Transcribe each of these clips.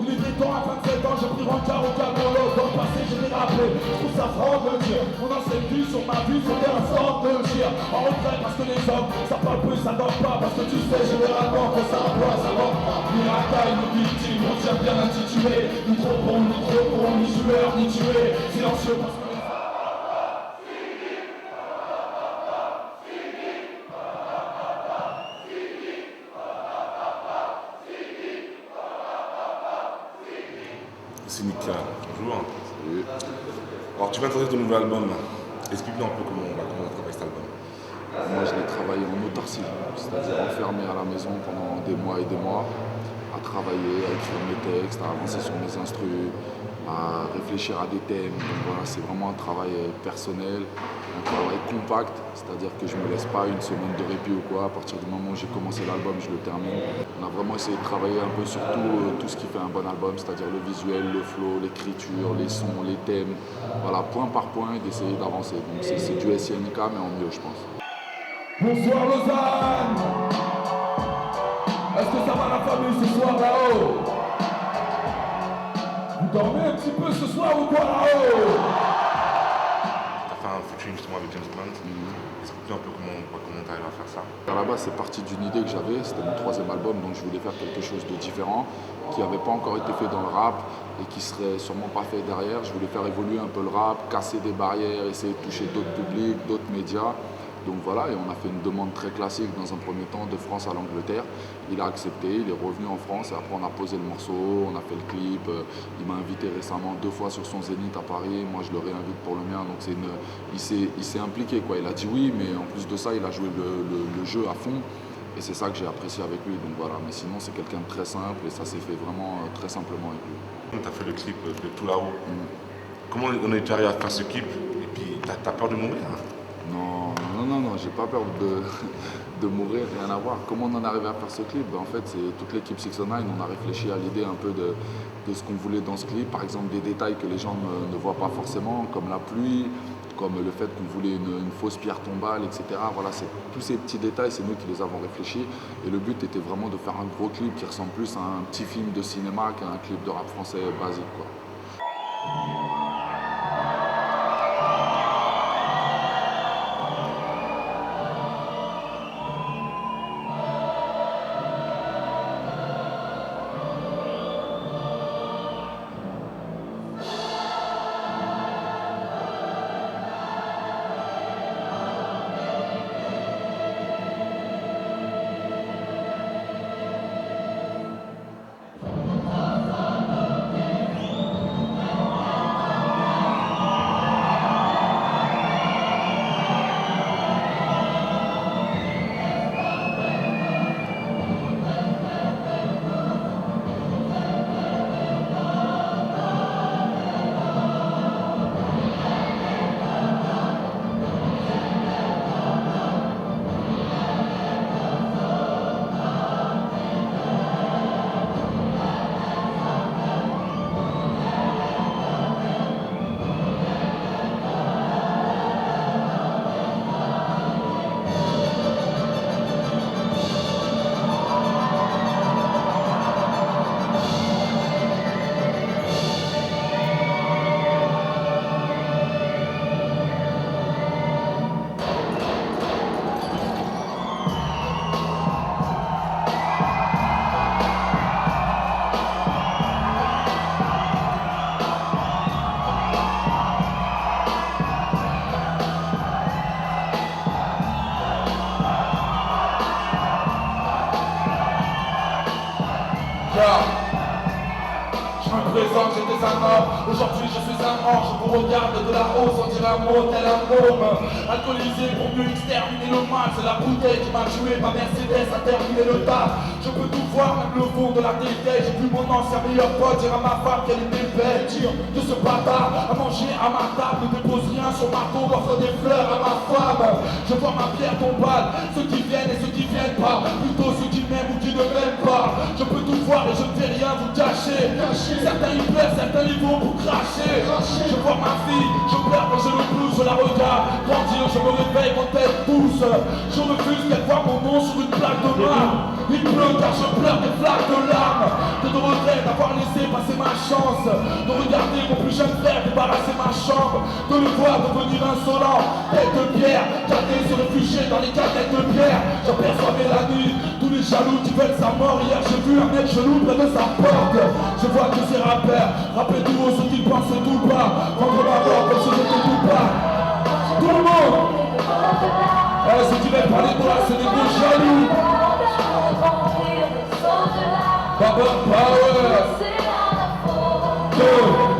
Il était temps à 27 ans, j'ai pris rencard au calmolo. Dans le passé j'ai dérapé, je trouve ça franc de le dire. Mon ancienne vie sur ma vie, c'était un sort de le dire. En retrait parce que les hommes, ça parle plus, ça dort pas. Parce que tu sais généralement que ça emploie, ça vend pas. Ni racaille, ni victime, on tient bien intitulé. Ni trop bon, ni joueur, ni tué. Silencieux parce que C'est Nick, bonjour. Salut. Alors tu viens de sortir ton nouvel album. Explique-nous un peu comment on travaille cet album. Moi je l'ai travaillé en autarcie, c'est-à-dire enfermé à la maison pendant des mois et des mois, à travailler, à écrire mes textes, à avancer sur mes instrus, à réfléchir à des thèmes. Donc voilà, c'est vraiment un travail personnel, un travail compact, c'est-à-dire que je ne me laisse pas une semaine de répit ou quoi. À partir du moment où j'ai commencé l'album, je le termine. On a vraiment essayé de travailler un peu sur tout ce qui fait un bon album, c'est-à-dire le visuel, le flow, l'écriture, les sons, les thèmes. Voilà, point par point, et d'essayer d'avancer. Donc c'est du SNK, mais en mieux, je pense. bonsoir Lausanne. Est-ce que ça va la famille ce soir là-haut? Vous dormez un petit peu ce soir ou quoi là-haut? Tu as fait un featuring justement avec James Blunt. Explique-nous un peu comment tu arrives à faire ça. À la base, c'est parti d'une idée que j'avais, c'était mon 3e album, donc je voulais faire quelque chose de différent, qui n'avait pas encore été fait dans le rap et qui serait sûrement pas fait derrière. Je voulais faire évoluer un peu le rap, casser des barrières, essayer de toucher d'autres publics, d'autres médias. Donc voilà, et on a fait une demande très classique dans un premier temps de France à l'Angleterre. Il a accepté, il est revenu en France et après on a posé le morceau, on a fait le clip. Il m'a invité récemment 2 fois sur son Zénith à Paris, moi je le réinvite pour le mien. Donc il s'est impliqué quoi. Il a dit oui, mais en plus de ça, il a joué le jeu à fond. Et c'est ça que j'ai apprécié avec lui. Donc voilà, mais sinon c'est quelqu'un de très simple et ça s'est fait vraiment très simplement avec lui. Tu as fait le clip de Tout là-haut. Comment on est arrivé à faire ce clip? Et puis t'as peur de mourir? Non, j'ai pas peur de mourir, rien à voir. Comment on en est arrivé à faire ce clip? En fait, c'est toute l'équipe 6ix9ine, on a réfléchi à l'idée un peu de ce qu'on voulait dans ce clip. Par exemple, des détails que les gens ne voient pas forcément, comme la pluie, comme le fait qu'on voulait une fausse pierre tombale, etc. Voilà, tous ces petits détails, c'est nous qui les avons réfléchis. Et le but était vraiment de faire un gros clip qui ressemble plus à un petit film de cinéma qu'à un clip de rap français basique, quoi. Je me présente, j'étais un homme, aujourd'hui je suis un ange. Je vous regarde de la haut, sans dire un mot, tel un môme. Alcoolisé pour mieux exterminer le mal, c'est la bouteille qui m'a tué, ma Mercedes a terminé le taf. Je peux tout voir, même le fond de la télé. J'ai vu mon ancien meilleur pote dire à ma femme qu'elle était belle. Dire de ce bâtard à manger à ma table, ne dépose rien sur ma tombe, offre des fleurs à ma femme. Je vois ma pierre tombale, ceux qui viennent et ceux qui viennent pas, plutôt ceux qui m'aiment ou qui ne ne m'aiment pas. Je peux tout voir et je ne vais rien vous cacher. Certains y plaisent, certains y vont vous cracher. Je vois ma fille, je pleure quand je le blues, je la regarde grandir, je me réveille quand elle pousse. Je refuse qu'elle voie mon nom sur une plaque de marbre. Il pleut car je pleure des flaques de larmes. De regret d'avoir laissé passer ma chance. De regarder mon plus jeune frère débarrasser ma chambre. De le voir devenir insolent, tête de pierre, cadet se réfugier dans les canettes de bière. J'aperçois Mélanie, tous les jaloux qui veulent sa mort. Hier j'ai vu un mec chelou près de sa porte. Je vois que ces rappeurs rappellent tout haut ce qu'ils pensent tout bas. Vendre ma mort comme si j'étais tout bas. Tout le monde. Ceux qui veulent parler de moi, c'est des gros jaloux. Baba Power. De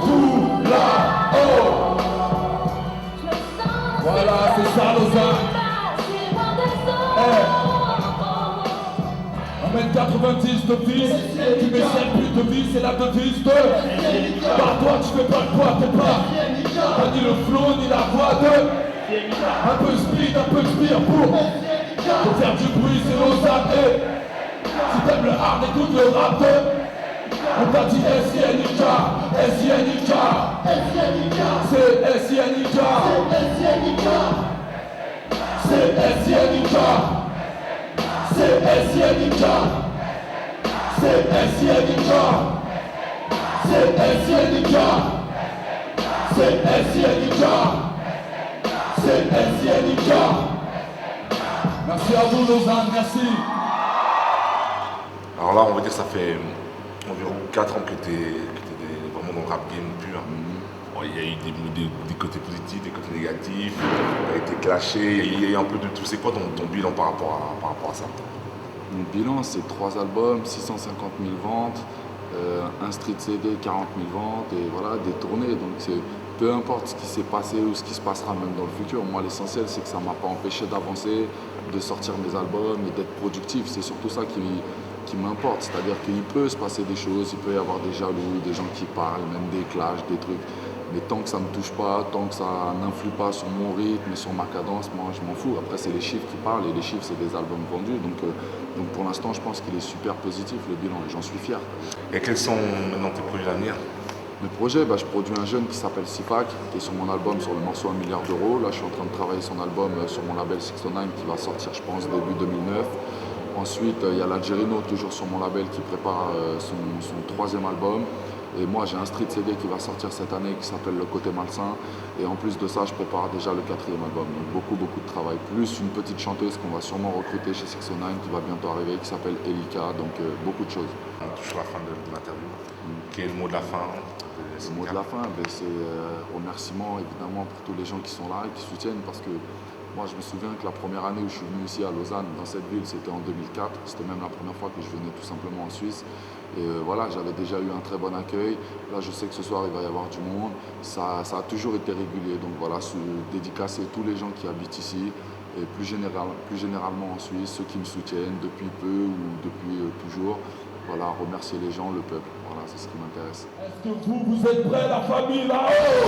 tout là-haut. Voilà, c'est ça Lausanne. 1m90 de vis, tu m'essaies plus de vie, c'est la devise de. Par toi tu fais pas le poids, t'es pas ni le flow ni la voix de. Un peu speed, un peu de spire pour faire du bruit, c'est Lausanne. Si t'aimes le hard, écoute le rap de. On t'a dit SINIK, SINIK, c'est SINIK, c'est SINIK, c'est SINIK, c'est SINIK, c'est SINIK, c'est SINIK, c'est SINIK. Merci à vous Lausanne, merci. Alors là, on va dire que ça fait environ 4 ans que tu es vraiment dans le rap game pur. Bon, il y a eu des côtés positifs, des côtés négatifs, tu as été clashé, il y a eu un peu de tout. C'est quoi ton bilan par rapport à ça? Mon bilan, c'est 3 albums, 650 000 ventes, un street CD, 40 000 ventes, et voilà, des tournées. Donc peu importe ce qui s'est passé ou ce qui se passera même dans le futur, moi l'essentiel c'est que ça ne m'a pas empêché d'avancer, de sortir mes albums et d'être productif. C'est surtout ça qui m'importe, c'est-à-dire qu'il peut se passer des choses, il peut y avoir des jaloux, des gens qui parlent, même des clashs, des trucs. Mais tant que ça ne me touche pas, tant que ça n'influe pas sur mon rythme et sur ma cadence, moi je m'en fous. Après c'est les chiffres qui parlent et les chiffres c'est des albums vendus. Donc pour l'instant je pense qu'il est super positif le bilan et j'en suis fier. Et quels sont maintenant tes projets d'avenir? Mes projets, je produis un jeune qui s'appelle Sifac, qui est sur mon album sur le morceau 1 milliard d'euros. Là je suis en train de travailler son album sur mon label 69 qui va sortir je pense début 2009. Ensuite, il y a l'Algérino, toujours sur mon label, qui prépare son 3e album. Et moi, j'ai un street CD qui va sortir cette année qui s'appelle Le Côté Malsain. Et en plus de ça, je prépare déjà le 4e album. Donc beaucoup de travail. Plus une petite chanteuse qu'on va sûrement recruter chez 69 qui va bientôt arriver, qui s'appelle Elika. Donc beaucoup de choses. On touche à la fin de l'interview. Quel est le mot de la fin? Le mot de la fin, c'est remerciement évidemment pour tous les gens qui sont là et qui soutiennent. Parce que moi, je me souviens que la première année où je suis venu ici à Lausanne, dans cette ville, c'était en 2004. C'était même la première fois que je venais tout simplement en Suisse. Et voilà, j'avais déjà eu un très bon accueil. Là, je sais que ce soir, il va y avoir du monde. Ça a toujours été régulier. Donc voilà, dédicacer tous les gens qui habitent ici. Et plus généralement en Suisse, ceux qui me soutiennent depuis peu ou depuis toujours. Voilà, remercier les gens, le peuple. Voilà, c'est ce qui m'intéresse. Est-ce que vous êtes prêts, la famille, là-haut?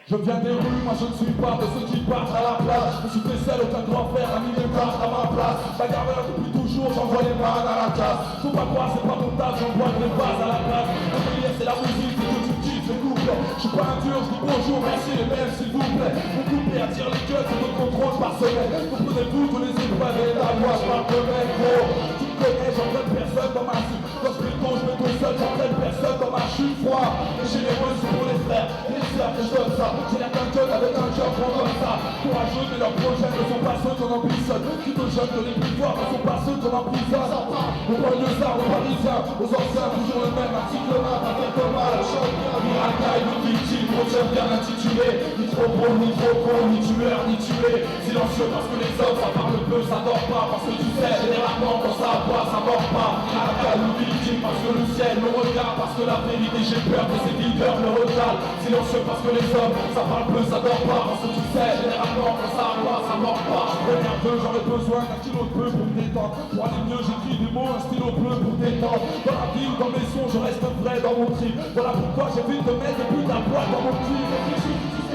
Je viens des rues, moi je ne suis pas de ceux qui partent à la place. Je suis seul, aucun grand frère, ami ne part à ma place. Bagarreur depuis toujours, j'envoie les mains à la casse. Faut pas croire, c'est pas mon taf, j'envoie des bases à la place. Le délire c'est la musique, c'est que tu kiffes les couples. Je suis pas un dur, je dis bonjour, merci les mêmes s'il vous plaît. Mon couple attire les gueules, c'est notre contrôle par semaine. Comprenez-vous tous les épreuves et la voix, je parle de mec gros. Tu me connais, j'entraîne personne dans ma suite. Quand je béton, je béton seul, j'entraîne personne dans ma chute froid. Et généreux, c'est pour les frères, les sœurs que je donne ça. J'ai l'air d'un jeune avec un cœur prend comme ça. Courageux mais leurs projets ne sont pas ceux qu'on ambitionne. Qui te jeunes que les plus forts ne sont pas ceux qu'on emprisonne. Aux banlieusards, aux parisiens, aux anciens, toujours le même. Article main, pas faire de mal. Chante bien, miracle, une victime, retiens bien intitulé. Ni trop beau, ni trop con, ni tueur, ni tué. Silencieux parce que les hommes ça parle peu, ça dort pas. Parce que tu sais, généralement quand ça aboie, ça mord pas. Miracle, une victime parce que le ciel me regarde. Parce que la vérité, j'ai peur que ces leaders me regardent. Silencieux parce que les hommes ça parle peu, ça dort pas. Parce que tu sais, généralement quand ça aboie, ça mord pas. Je prenais un peu, j'en ai besoin d'un kilo de peu pour me détendre. Pour aller mieux, j'écris des mots, un stylo bleu pour détendre. Dans la ville, dans mes sons, je reste vrai dans mon trip. Voilà pourquoi j'évite de mettre des putains de poids dans mon clip.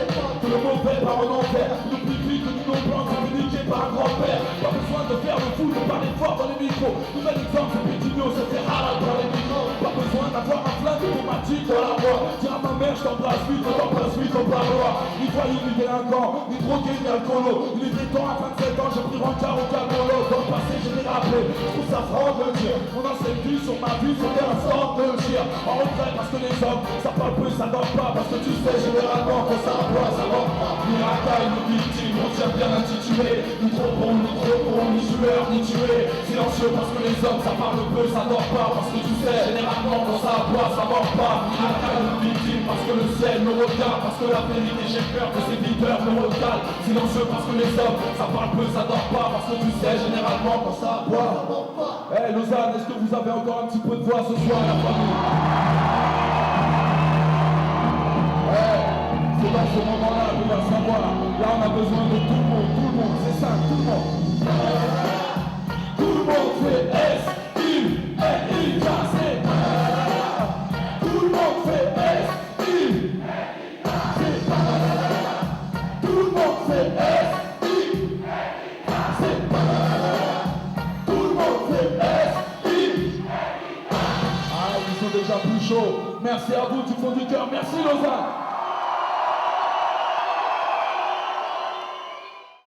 que le mauvais part en enfer. N'oublie plus que nous nos blancs sont éduqués par un grand-père. Pas besoin de faire le fou, de parler fort dans les micros. Nouvel exemple, c'est Pétigno, c'est fait halal dans les micros. Pas besoin d'avoir un flingue automatique dans la voix. Dire à ma mère, je t'embrasse vite, on t'embrasse vite, on parle loi. Ni voyou, ni délinquant, ni drogué, ni alcoolo. Il était temps à 27 ans, j'ai pris rencard au Cabolo. Dans le passé, je l'ai rappelé, je trouve ça franc de le dire. Mon ancienne vie sur ma vie, c'était un sort de le dire. En retrait parce que les hommes, ça parle peu, ça dort pas. Parce que tu sais, généralement, quand ça aboie, ça va pas. Ni racaille, ni victime, on tient bien intitulé. Ni trop bon, ni tueur, ni tué. Silencieux parce que les hommes, ça parle peu, ça dort pas. Parce que tu sais, généralement, quand ça aboie, ça mord pas. Ni racaille, ni victime, parce que le ciel me regarde. Parce que la vérité, j'ai peur que ces videurs me recalent. Silencieux parce que les hommes, ça parle peu, ça dort pas. Parce que tu sais, généralement, quand ça aboie, ça mord pas. Hey Lausanne, est-ce que vous avez encore un petit peu de voix ce soir, la famille? C'est dans ce moment-là qu'on va savoir. Là, on a besoin de tout le monde, c'est ça, tout le monde. Tout le monde fait S-I-L-I, c'est. Tout le monde fait S-I-L-I, c'est. Tout le monde fait S-I-L-I, c'est. Tout le monde fait S-I-L-I. Ah, ils sont déjà plus chauds. Merci à vous du fond du cœur. Merci Lausanne.